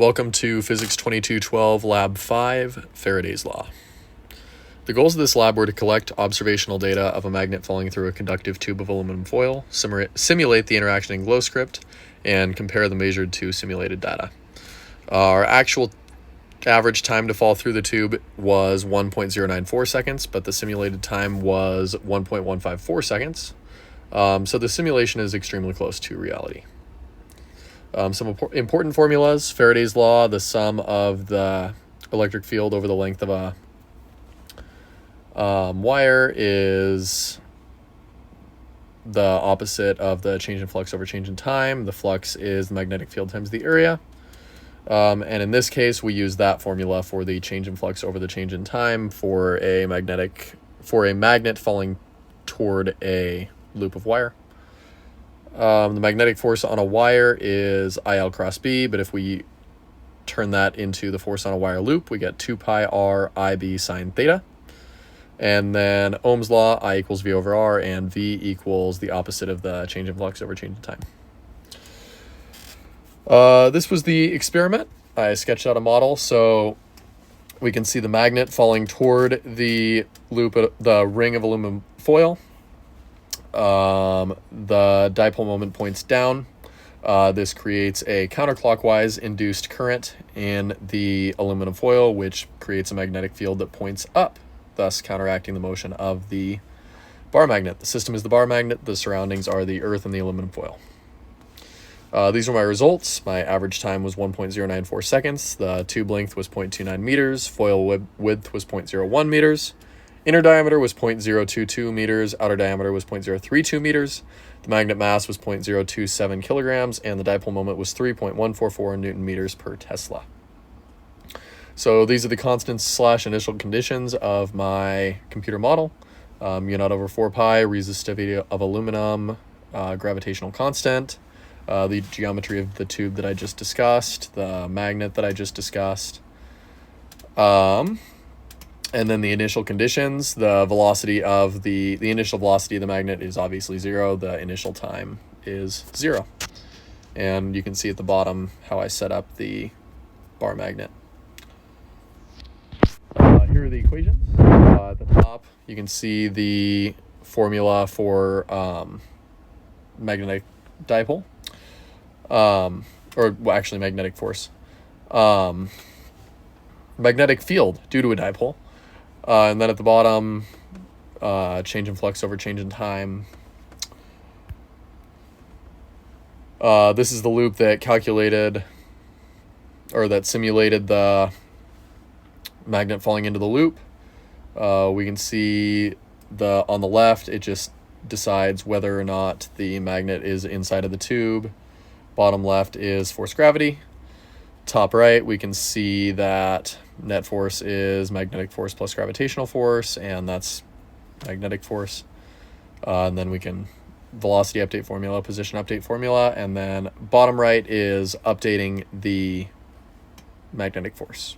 Welcome to Physics 2212 Lab 5, Faraday's Law. The goals of this lab were to collect observational data of a magnet falling through a conductive tube of aluminum foil, simulate the interaction in GlowScript, and compare the measured to simulated data. Our actual average time to fall through the tube was 1.094 seconds, but the simulated time was 1.154 seconds. So the simulation is extremely close to reality. Some important formulas: Faraday's law, the sum of the electric field over the length of a wire is the opposite of the change in flux over change in time. The flux is the magnetic field times the area. And in this case, we use that formula for the change in flux over the change in time for a magnet falling toward a loop of wire. The magnetic force on a wire is IL cross B, but if we turn that into the force on a wire loop, we get 2 pi r IB sine theta. And then Ohm's law, I equals V over R, and V equals the opposite of the change in flux over change in time. This was the experiment. I sketched out a model so we can see the magnet falling toward the loop, the ring of aluminum foil. The dipole moment points down. This creates a counterclockwise induced current in the aluminum foil, which creates a magnetic field that points up, thus counteracting the motion of the bar magnet. The system is the bar magnet. The surroundings are the earth and the aluminum foil. These are my results. My average time was 1.094 seconds. The tube length was 0.29 meters. Foil width was 0.01 meters. Inner diameter was 0.022 meters, outer diameter was 0.032 meters, the magnet mass was 0.027 kilograms, and the dipole moment was 3.144 Newton meters per Tesla. So these are the constants / initial conditions of my computer model. U naught over 4 pi, resistivity of aluminum, gravitational constant, the geometry of the tube that I just discussed, the magnet that I just discussed, and then the initial conditions. The velocity of the initial velocity of the magnet is obviously 0. The initial time is 0. And you can see at the bottom how I set up the bar magnet. Here are the equations. At the top, you can see the formula for magnetic dipole, actually magnetic force. Magnetic field due to a dipole. And then at the bottom, change in flux over change in time. This is the loop that calculated, or that simulated the magnet falling into the loop. We can see on the left, it just decides whether or not the magnet is inside of the tube. Bottom left is force gravity. Top right, we can see that net force is magnetic force plus gravitational force, and that's magnetic force. And then we can velocity update formula, position update formula, and then bottom right is updating the magnetic force.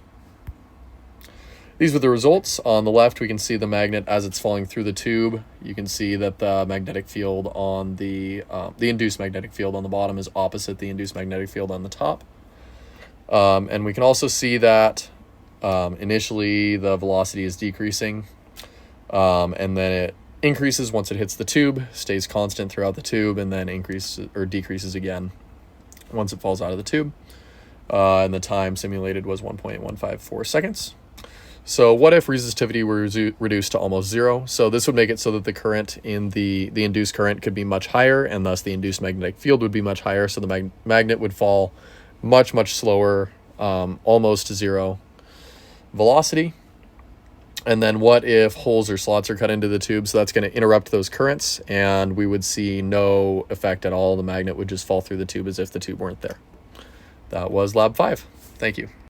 These were the results. On the left, we can see the magnet as it's falling through the tube. You can see that the magnetic field on the induced magnetic field on the bottom is opposite the induced magnetic field on the top. And we can also see that initially the velocity is decreasing, and then it increases once it hits the tube, stays constant throughout the tube, and then increases or decreases again once it falls out of the tube. And the time simulated was 1.154 seconds. So what if resistivity were reduced to almost 0? So this would make it so that the current in the induced current could be much higher, and thus the induced magnetic field would be much higher, so the magnet would fall much slower, almost to 0 velocity. And then what if holes or slots are cut into the tube? So that's going to interrupt those currents, and we would see no effect at all. The magnet would just fall through the tube as if the tube weren't there. That was Lab 5. Thank you.